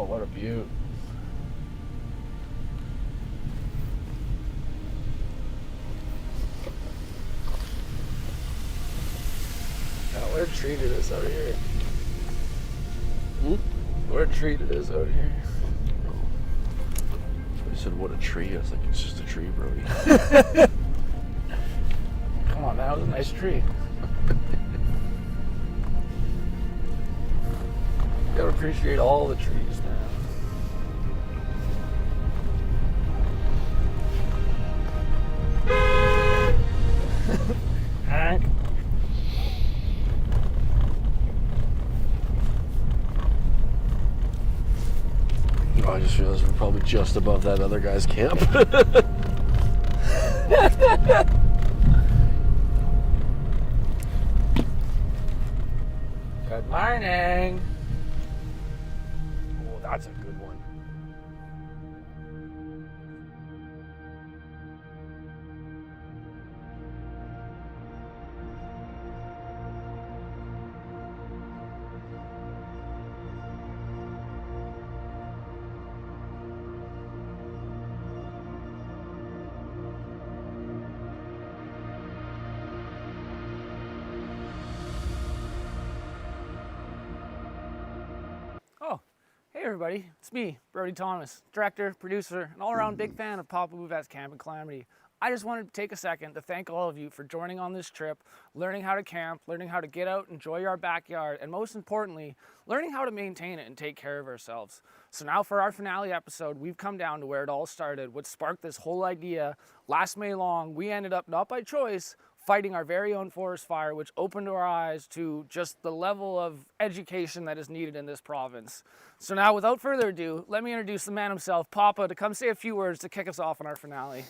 Oh, what a beaut. Oh, what a treat it is out here. What a treat it is out here. I said, what a tree. I was like, it's just a tree, Brody. Come on, that was a nice tree. You gotta appreciate all the trees now. Hank. Oh, I just realized we're probably just above that other guy's camp. Good morning. Oh, that's a good one. Oh, hey everybody, it's me, Brody Thomas, director, producer, and all-around big fan of Papa Bouvette's Camp in Calamity. I just wanted to take a second to thank all of you for joining on this trip, learning how to camp, learning how to get out, enjoy our backyard, and most importantly, learning how to maintain it and take care of ourselves. So now for our finale episode, we've come down to where it all started, what sparked this whole idea. Last May long, we ended up, not by choice, fighting our very own forest fire, which opened our eyes to just the level of education that is needed in this province. So now, without further ado, let me introduce the man himself, Papa, to come say a few words to kick us off on our finale.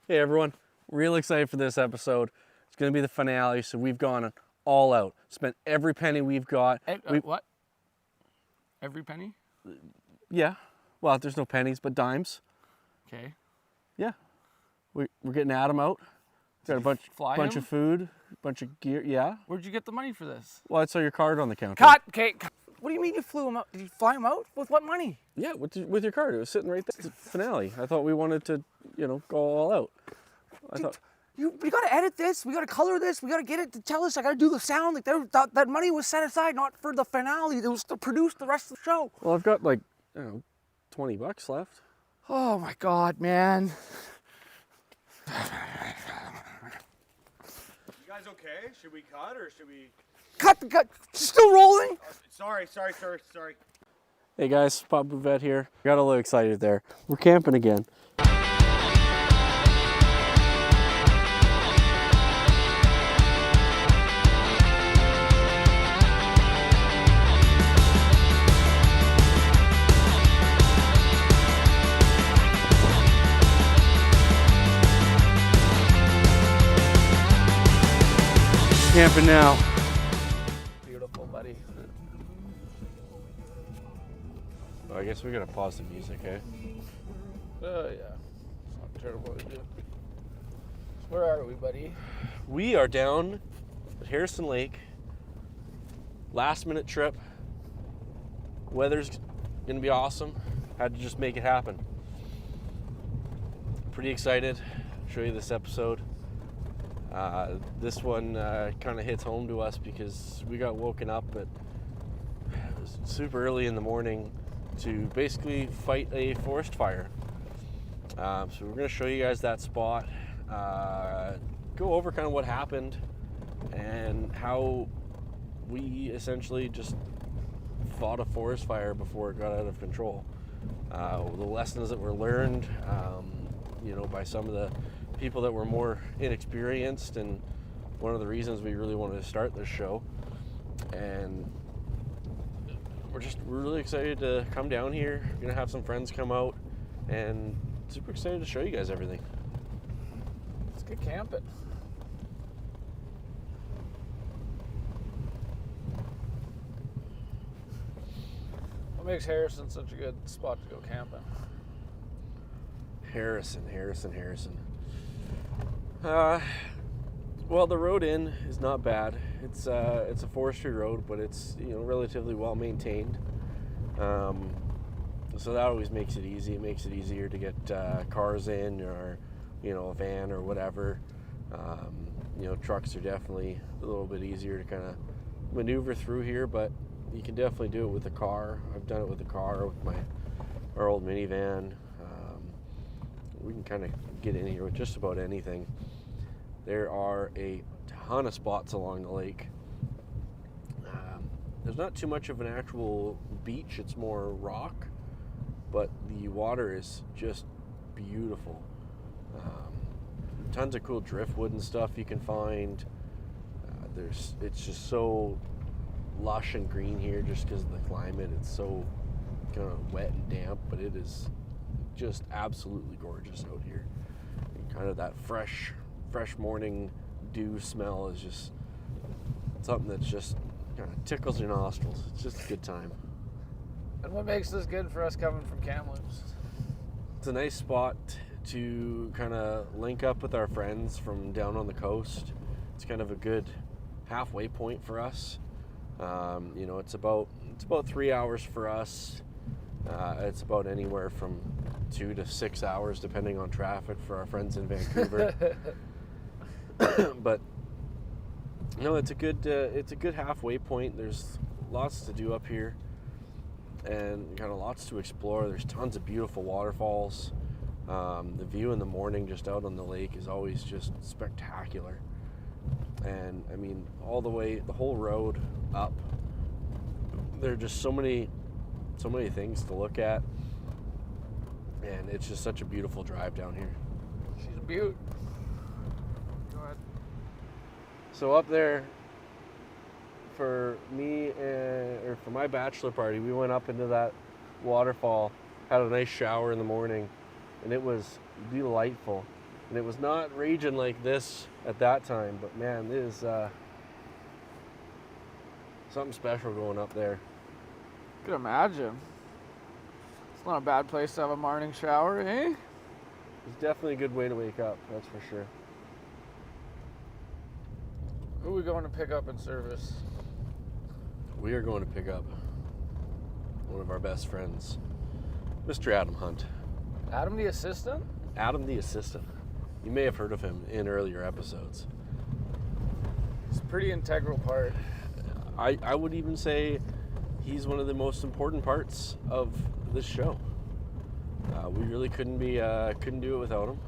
Hey everyone, real excited for this episode. It's going to be the finale, so we've gone all out. Spent every penny we've got. What? Every penny? Yeah. Well, there's no pennies, but dimes. Okay. Yeah. We're getting Adam out. Got a bunch of food, a bunch of gear. Yeah. Where'd you get the money for this? Well, I saw your card on the counter. Cut! Okay. What do you mean you flew him out? Did you fly him out? With what money? Yeah, with your card. It was sitting right there. It's the finale. I thought we wanted to, go all out. We gotta edit this. We gotta color this. We gotta get it to TELUS. I gotta do the sound. Like that money was set aside not for the finale. It was to produce the rest of the show. Well, I've got like, $20 left. Oh my God, man. You guys okay? Should we cut or should we? Cut. Still rolling? Sorry. Hey guys, Papa Bouvette here. Got a little excited there. We're camping again. Camping now. Beautiful, buddy. Well, I guess we gotta pause the music, eh? Yeah. It's not terrible to do. Where are we, buddy? We are down at Harrison Lake. Last minute trip. Weather's gonna be awesome. Had to just make it happen. Pretty excited to show you this episode. This one kind of hits home to us because we got woken up at super early in the morning to basically fight a forest fire. So we're going to show you guys that spot, go over kind of what happened and how we essentially just fought a forest fire before it got out of control. The lessons that were learned, by some of the people that were more inexperienced, and one of the reasons we really wanted to start this show. And we're really excited to come down here. We're gonna have some friends come out, and super excited to show you guys everything. Let's get camping. What makes Harrison such a good spot to go camping? Harrison. Well, the road in is not bad. It's a forestry road, but it's relatively well maintained. So that always makes it easy. It makes it easier to get cars in, or a van or whatever. Trucks are definitely a little bit easier to kind of maneuver through here, but you can definitely do it with a car. I've done it with a car, with our old minivan. We can kind of get in here with just about anything. There are a ton of spots along the lake. There's not too much of an actual beach, it's more rock, but the water is just beautiful. Tons of cool driftwood and stuff you can find. It's just so lush and green here just because of the climate. It's so kind of wet and damp, but it is just absolutely gorgeous out here. And kind of that fresh morning dew smell is just something that's just kind of tickles your nostrils. It's just a good time. And what makes this good for us coming from Kamloops? It's a nice spot to kind of link up with our friends from down on the coast. It's kind of a good halfway point for us. It's about 3 hours for us. It's about anywhere from 2 to 6 hours depending on traffic for our friends in Vancouver. But it's a good halfway point. There's lots to do up here and kind of lots to explore. There's tons of beautiful waterfalls. The view in the morning just out on the lake is always just spectacular. And I mean, all the way, the whole road up, there are just so many things to look at. And it's just such a beautiful drive down here. She's a beaut. Go ahead. So up there, for me or for my bachelor party, we went up into that waterfall, had a nice shower in the morning, and it was delightful. And it was not raging like this at that time, but man, it is something special going up there. Could imagine. It's not a bad place to have a morning shower, eh? It's definitely a good way to wake up, that's for sure. Who are we going to pick up in service? We are going to pick up one of our best friends, Mr. Adam Hunt. Adam the assistant? Adam the assistant. You may have heard of him in earlier episodes. It's a pretty integral part. I would even say he's one of the most important parts of this show. We really couldn't do it without him.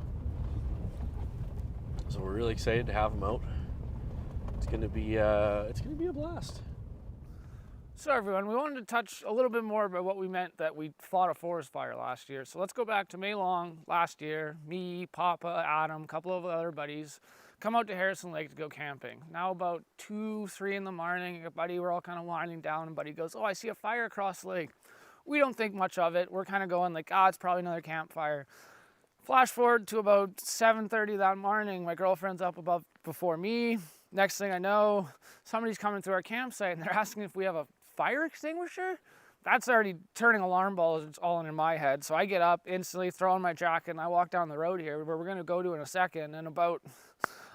So we're really excited to have him out. It's gonna be a blast. So everyone, we wanted to touch a little bit more about what we meant that we fought a forest fire last year. So let's go back to May Long last year. Me, Papa, Adam, a couple of other buddies come out to Harrison Lake to go camping. Now about 2, 3 in the morning, buddy, we're all kind of winding down, and buddy goes, "Oh, I see a fire across the lake." We don't think much of it. We're kind of going like, it's probably another campfire. Flash forward to about 7:30 that morning. My girlfriend's up above before me. Next thing I know, somebody's coming through our campsite and they're asking if we have a fire extinguisher. That's already turning alarm bells. It's all in my head. So I get up instantly, throw on my jacket, and I walk down the road here where we're going to go to in a second. And about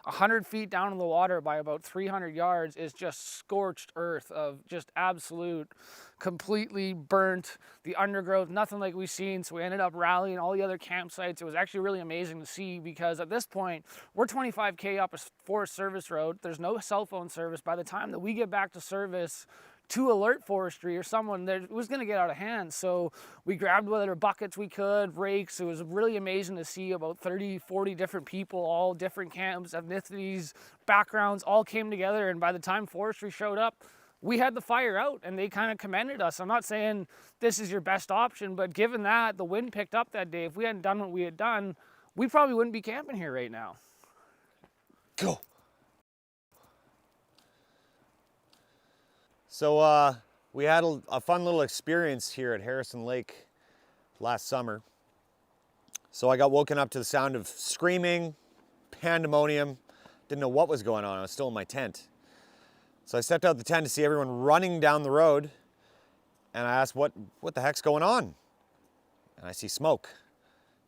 100 feet down in the water by about 300 yards is just scorched earth of just absolute, completely burnt, the undergrowth, nothing like we've seen. So we ended up rallying all the other campsites. It was actually really amazing to see because at this point, we're 25K up a Forest Service road. There's no cell phone service. By the time that we get back to service, to alert forestry or someone that was going to get out of hand. So we grabbed whatever buckets we could, rakes. It was really amazing to see about 30, 40 different people, all different camps, ethnicities, backgrounds, all came together. And by the time forestry showed up, we had the fire out and they kind of commended us. I'm not saying this is your best option, but given that the wind picked up that day, if we hadn't done what we had done, we probably wouldn't be camping here right now. Go. So we had a fun little experience here at Harrison Lake last summer. So I got woken up to the sound of screaming, pandemonium. Didn't know what was going on. I was still in my tent. So I stepped out the tent to see everyone running down the road. And I asked, what the heck's going on? And I see smoke.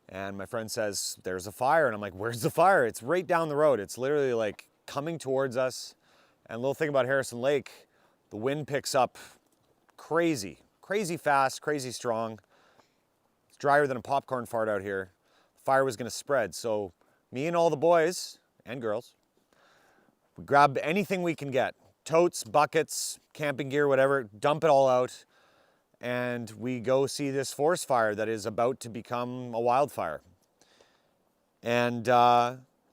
And my friend says, there's a fire. And I'm like, where's the fire? It's right down the road. It's literally like coming towards us. And a little thing about Harrison Lake, the wind picks up crazy crazy fast, crazy strong. It's drier than a popcorn fart out here. Fire was gonna spread. So me and all the boys and girls, we grab anything we can get. Totes, buckets, camping gear, whatever, dump it all out. And we go see this forest fire that is about to become a wildfire. And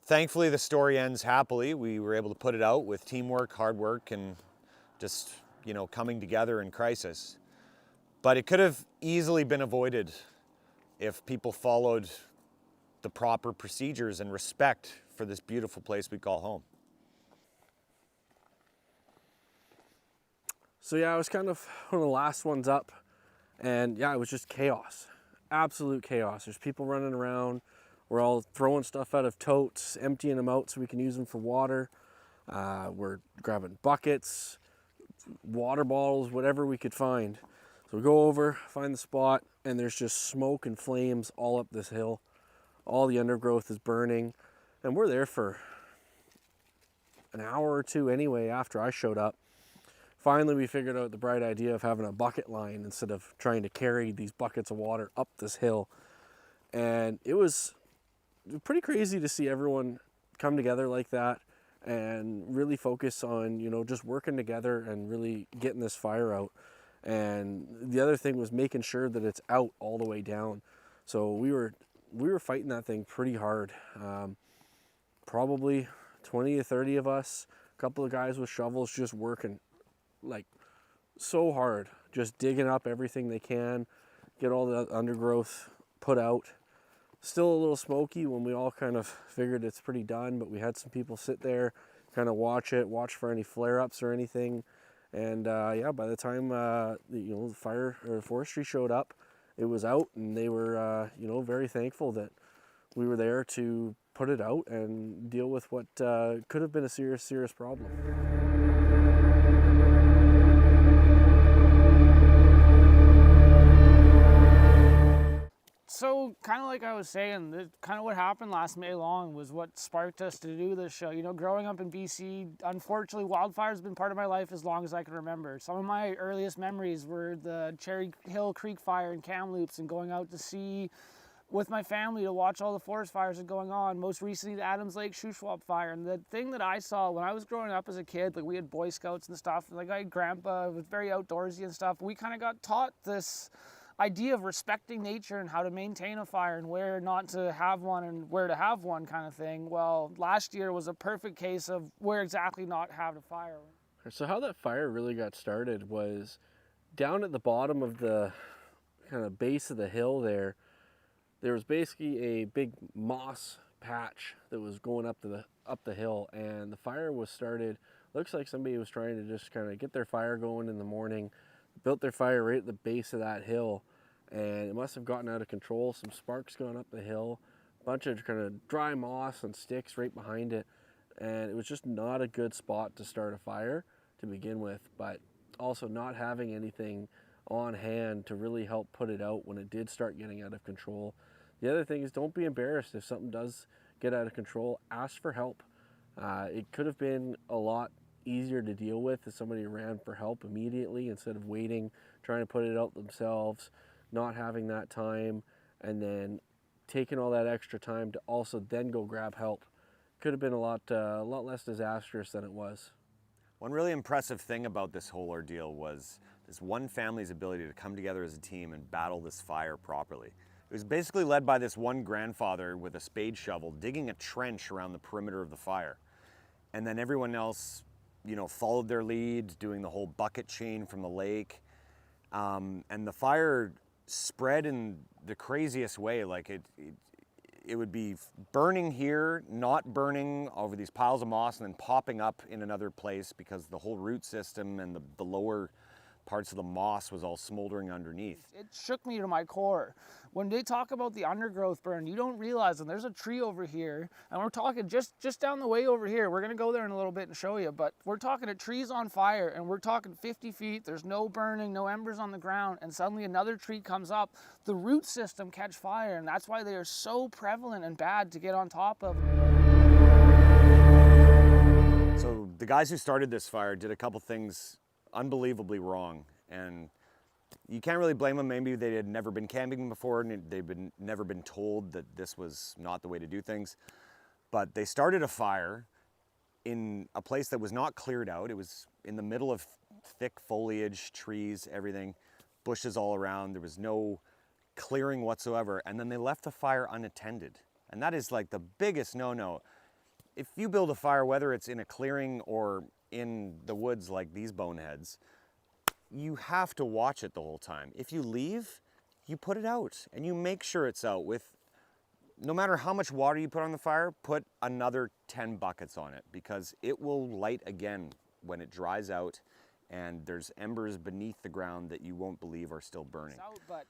thankfully the story ends happily. We were able to put it out with teamwork, hard work, and just, you know, coming together in crisis. But it could have easily been avoided if people followed the proper procedures and respect for this beautiful place we call home. So yeah, I was kind of one of the last ones up, and yeah, it was just chaos, absolute chaos. There's people running around. We're all throwing stuff out of totes, emptying them out so we can use them for water. We're grabbing buckets, water bottles, whatever we could find. So we go over, find the spot, and there's just smoke and flames all up this hill. All the undergrowth is burning, and we're there for an hour or two anyway after I showed up. Finally, we figured out the bright idea of having a bucket line instead of trying to carry these buckets of water up this hill. And it was pretty crazy to see everyone come together like that and really focus on, you know, just working together and really getting this fire out. And the other thing was making sure that it's out all the way down. So we were fighting that thing pretty hard. Probably 20 to 30 of us, a couple of guys with shovels just working like so hard, just digging up everything they can, get all the undergrowth put out. Still a little smoky when we all kind of figured it's pretty done, but we had some people sit there, kind of watch for any flare-ups or anything. And yeah, by the time the fire or forestry showed up, it was out, and they were very thankful that we were there to put it out and deal with what could have been a serious problem. So kind of like I was saying, kind of what happened last May long was what sparked us to do this show. You know, growing up in BC, unfortunately, wildfire's been part of my life as long as I can remember. Some of my earliest memories were the Cherry Hill Creek fire in Kamloops and going out to sea with my family to watch all the forest fires that are going on. Most recently, the Adams Lake Shuswap fire. And the thing that I saw when I was growing up as a kid, like we had Boy Scouts and stuff, like my grandpa was very outdoorsy and stuff. We kind of got taught this idea of respecting nature and how to maintain a fire and where not to have one and where to have one kind of thing. Well, last year was a perfect case of where exactly not have a fire. So how that fire really got started was down at the bottom of the kind of base of the hill there. There was basically a big moss patch that was going up the hill, and the fire was started. Looks like somebody was trying to just kind of get their fire going in the morning, built their fire right at the base of that hill, and it must have gotten out of control. Some sparks going up the hill, a bunch of kind of dry moss and sticks right behind it, and it was just not a good spot to start a fire to begin with, but also not having anything on hand to really help put it out when it did start getting out of control. The other thing is, don't be embarrassed if something does get out of control. Ask for help. It could have been a lot easier to deal with if somebody ran for help immediately instead of waiting, trying to put it out themselves, not having that time, and then taking all that extra time to also then go grab help. Could have been a lot less disastrous than it was. One really impressive thing about this whole ordeal was this one family's ability to come together as a team and battle this fire properly. It was basically led by this one grandfather with a spade shovel digging a trench around the perimeter of the fire. And then everyone else, followed their lead, doing the whole bucket chain from the lake. And the fire spread in the craziest way. Like it would be burning here, not burning over these piles of moss, and then popping up in another place because the whole root system and the lower parts of the moss was all smoldering underneath. It shook me to my core. When they talk about the undergrowth burn, you don't realize that there's a tree over here, and we're talking just down the way over here. We're gonna go there in a little bit and show you, but we're talking a tree's on fire, and we're talking 50 feet, there's no burning, no embers on the ground, and suddenly another tree comes up. The root system catch fire, and that's why they are so prevalent and bad to get on top of. So the guys who started this fire did a couple things unbelievably wrong, and You can't really blame them. Maybe they had never been camping before and they've never been told that this was not the way to do things. But they started a fire in a place that was not cleared out. It was in the middle of thick foliage, trees, everything, bushes all around. There was no clearing whatsoever. And then they left the fire unattended. And that is like the biggest no-no. If you build a fire, whether it's in a clearing or in the woods like these boneheads, you have to watch it the whole time. If you leave, you put it out and you make sure it's out with, no matter how much water you put on the fire, put another 10 buckets on it because it will light again when it dries out and there's embers beneath the ground that you won't believe are still burning. But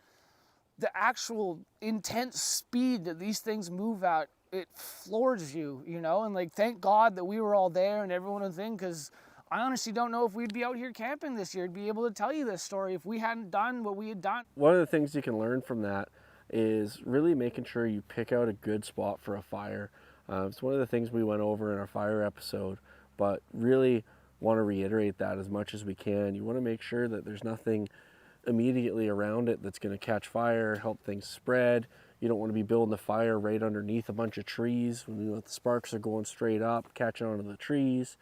the actual intense speed that these things move at, it floors you, you know, and like, thank God that we were all there and everyone was in, because I honestly don't know if we'd be out here camping this year to be able to tell you this story if we hadn't done what we had done. One of the things you can learn from that is really making sure you pick out a good spot for a fire. It's one of the things we went over in our fire episode, but really want to reiterate that as much as we can. You want to make sure that there's nothing immediately around it that's going to catch fire, help things spread. You don't want to be building a fire right underneath a bunch of trees when the sparks are going straight up, catching onto the trees.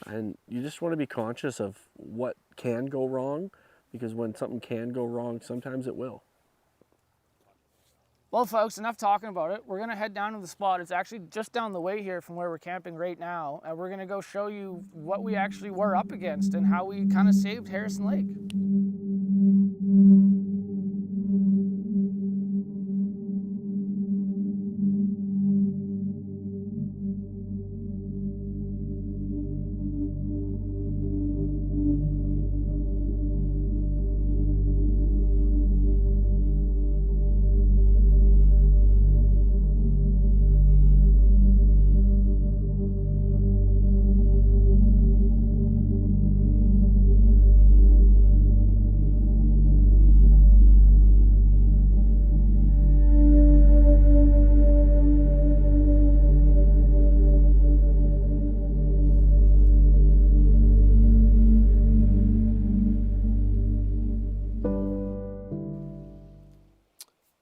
And you just want to be conscious of what can go wrong, because when something can go wrong, sometimes it will. Well, folks, enough talking about it. We're going to head down to the spot. It's actually just down the way here from where we're camping right now. And we're going to go show you what we actually were up against and how we kind of saved Harrison Lake.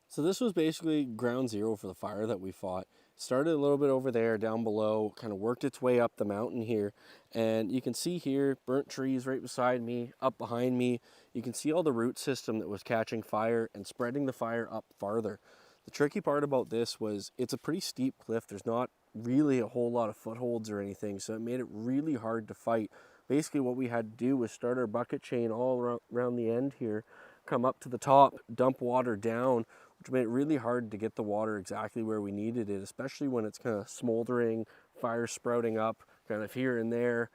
So this was basically ground zero for the fire that we fought. Started a little bit over there, down below, kind of worked its way up the mountain here. And you can see here, burnt trees right beside me, up behind me. You can see all the root system that was catching fire and spreading the fire up farther. The tricky part about this was it's a pretty steep cliff. There's not really a whole lot of footholds or anything, so it made it really hard to fight. Basically what we had to do was start our bucket chain all around the end here, come up to the top, dump water down, which made it really hard to get the water exactly where we needed it, especially when it's kind of smoldering, fire sprouting up kind of here and there.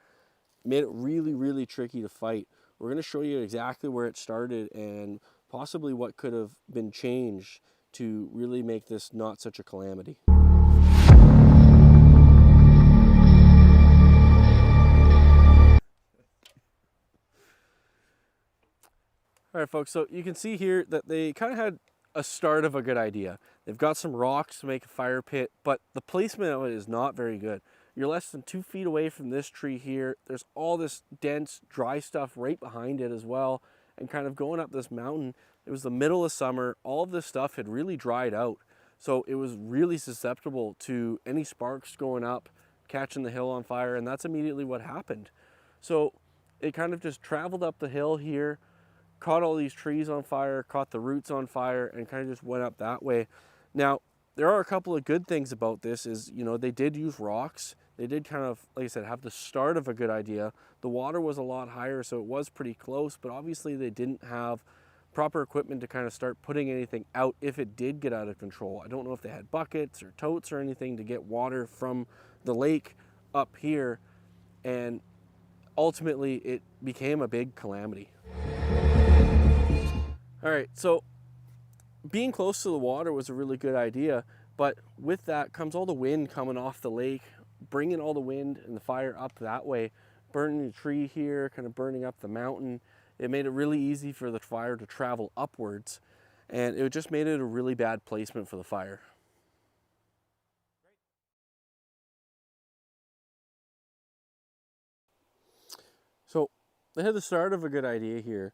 It made it really, really tricky to fight. We're going to show you exactly where it started and possibly what could have been changed to really make this not such a calamity. All right, folks, so you can see here that they kind of had a start of a good idea. They've got some rocks to make a fire pit, but the placement of it is not very good. You're less than 2 feet away from this tree here. There's all this dense, dry stuff right behind it as well. And kind of going up this mountain, it was the middle of summer. All of this stuff had really dried out. So it was really susceptible to any sparks going up, catching the hill on fire, and that's immediately what happened. So it kind of just traveled up the hill here, caught all these trees on fire, caught the roots on fire, and kind of just went up that way. Now, there are a couple of good things about this is, you know, they did use rocks. They did kind of, like I said, have the start of a good idea. The water was a lot higher, so it was pretty close, but obviously they didn't have proper equipment to kind of start putting anything out if it did get out of control. I don't know if they had buckets or totes or anything to get water from the lake up here, and ultimately it became a big calamity. All right, so being close to the water was a really good idea, but with that comes all the wind coming off the lake, bringing all the wind and the fire up that way, burning the tree here, kind of burning up the mountain. It made it really easy for the fire to travel upwards, and it just made it a really bad placement for the fire. So they had the start of a good idea here.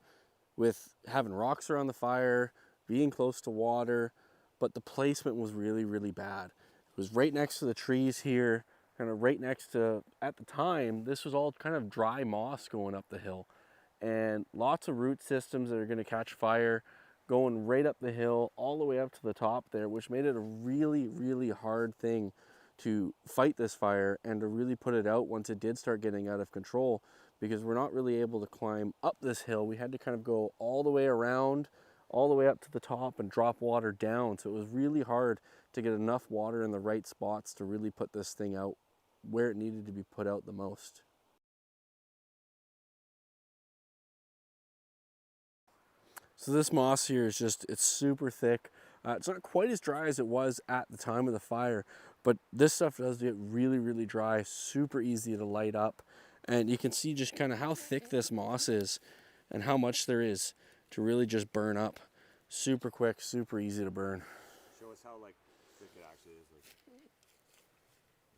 with having rocks around the fire, being close to water, but the placement was really, really bad. It was right next to the trees here, kind of right next to, at the time, this was all kind of dry moss going up the hill, and lots of root systems that are going to catch fire going right up the hill all the way up to the top there, which made it a really, really hard thing to fight this fire and to really put it out once it did start getting out of control, because we're not really able to climb up this hill. We had to kind of go all the way around, all the way up to the top and drop water down. So it was really hard to get enough water in the right spots to really put this thing out where it needed to be put out the most. So this moss here is just, it's super thick. It's not quite as dry as it was at the time of the fire, but this stuff does get really, really dry, super easy to light up. And you can see just kind of how thick this moss is and how much there is to really just burn up. Super quick, super easy to burn. Show us how like thick it actually is. Like,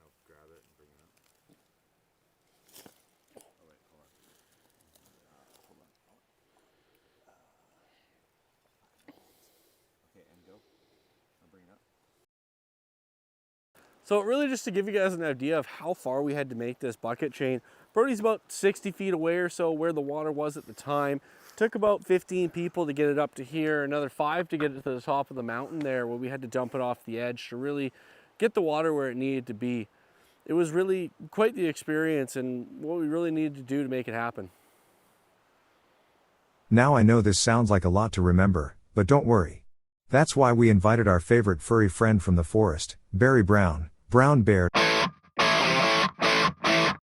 I'll grab it and bring it up. Oh wait, hold on. Okay, and go. I'll bring it up. So really just to give you guys an idea of how far we had to make this bucket chain, Brody's about 60 feet away or so where the water was at the time. Took about 15 people to get it up to here, another 5 to get it to the top of the mountain there where we had to dump it off the edge to really get the water where it needed to be. It was really quite the experience and what we really needed to do to make it happen. Now I know this sounds like a lot to remember, but don't worry. That's why we invited our favorite furry friend from the forest, Barry Brown Bear,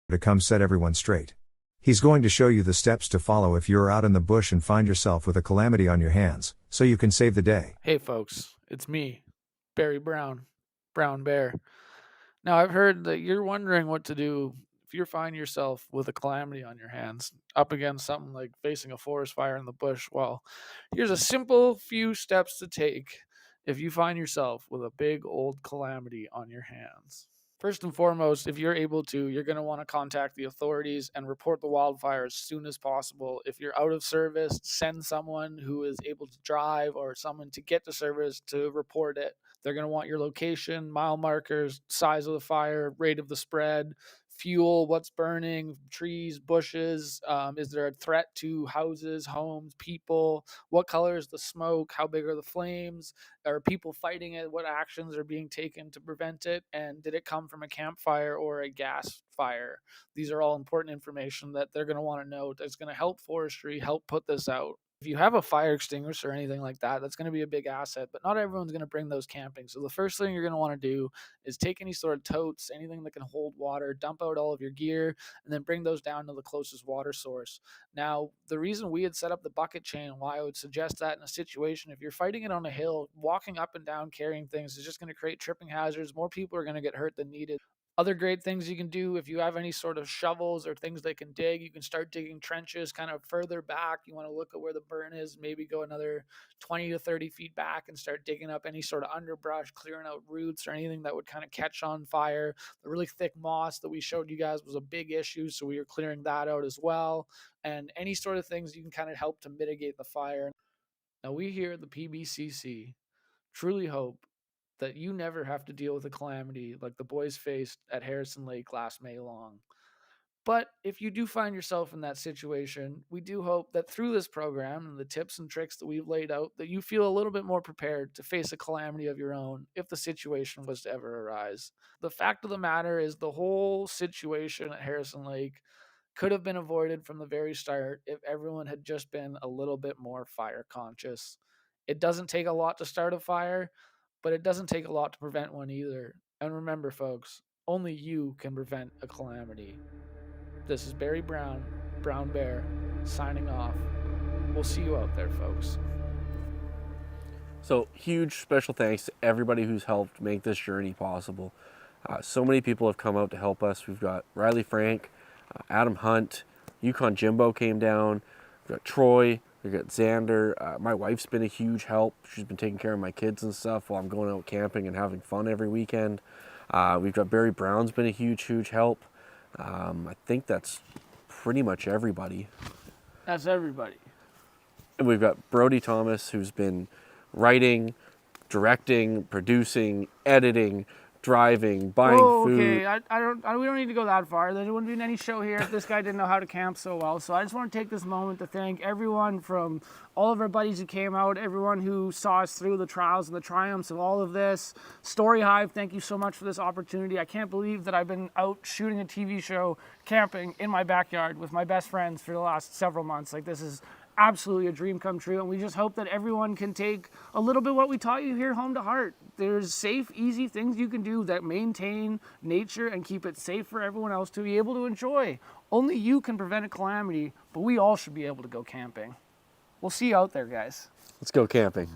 to come set everyone straight. He's going to show you the steps to follow if you're out in the bush and find yourself with a calamity on your hands, so you can save the day. Hey folks, it's me, Barry Brown Bear. Now I've heard that you're wondering what to do if you find yourself with a calamity on your hands, up against something like facing a forest fire in the bush. Well, here's a simple few steps to take if you find yourself with a big old calamity on your hands. First and foremost, if you're able to, you're going to want to contact the authorities and report the wildfire as soon as possible. If you're out of service, send someone who is able to drive or someone to get to service to report it. They're going to want your location, mile markers, size of the fire, rate of the spread, fuel, what's burning, trees, bushes. Is there a threat to houses, homes, people? What color is the smoke? How big are the flames? Are people fighting it? What actions are being taken to prevent it? And did it come from a campfire or a gas fire? These are all important information that they're going to want to know. That's going to help forestry help put this out. If you have a fire extinguisher or anything like that, that's going to be a big asset, but not everyone's going to bring those camping. So the first thing you're going to want to do is take any sort of totes, anything that can hold water, dump out all of your gear, and then bring those down to the closest water source. Now, the reason we had set up the bucket chain, why I would suggest that in a situation, if you're fighting it on a hill, walking up and down carrying things is just going to create tripping hazards. More people are going to get hurt than needed. Other great things you can do, if you have any sort of shovels or things they can dig, you can start digging trenches kind of further back. You want to look at where the burn is, maybe go another 20 to 30 feet back and start digging up any sort of underbrush, clearing out roots or anything that would kind of catch on fire. The really thick moss that we showed you guys was a big issue, so we were clearing that out as well. And any sort of things you can kind of help to mitigate the fire. Now, we here at the PBCC truly hope that you never have to deal with a calamity like the boys faced at Harrison Lake last May long. But if you do find yourself in that situation, we do hope that through this program and the tips and tricks that we've laid out, that you feel a little bit more prepared to face a calamity of your own if the situation was to ever arise. The fact of the matter is the whole situation at Harrison Lake could have been avoided from the very start if everyone had just been a little bit more fire conscious. It doesn't take a lot to start a fire, but it doesn't take a lot to prevent one either. And remember, folks, only you can prevent a calamity. This is Barry Brown Bear, signing off. We'll see you out there, folks. So huge special thanks to everybody who's helped make this journey possible. So many people have come out to help us. We've got Riley Frank, Adam Hunt, Yukon Jimbo came down, we've got Troy, we've got Xander. My wife's been a huge help. She's been taking care of my kids and stuff while I'm going out camping and having fun every weekend. We've got Barry Brown's been a huge help. I think that's pretty much everybody. That's everybody. And we've got Brody Thomas, who's been writing, directing, producing, editing, driving, buying food. Okay, we don't need to go that far. There wouldn't be any show here if this guy didn't know how to camp so well. So I just want to take this moment to thank everyone, from all of our buddies who came out, everyone who saw us through the trials and the triumphs of all of this. StoryHive, thank you so much for this opportunity. I can't believe that I've been out shooting a TV show, camping in my backyard with my best friends for the last several months. Like, this is absolutely a dream come true, and we just hope that everyone can take a little bit what we taught you here home to heart. There's safe, easy things you can do that maintain nature and keep it safe for everyone else to be able to enjoy. Only you can prevent a calamity, but we all should be able to go camping. We'll see you out there, guys. Let's go camping.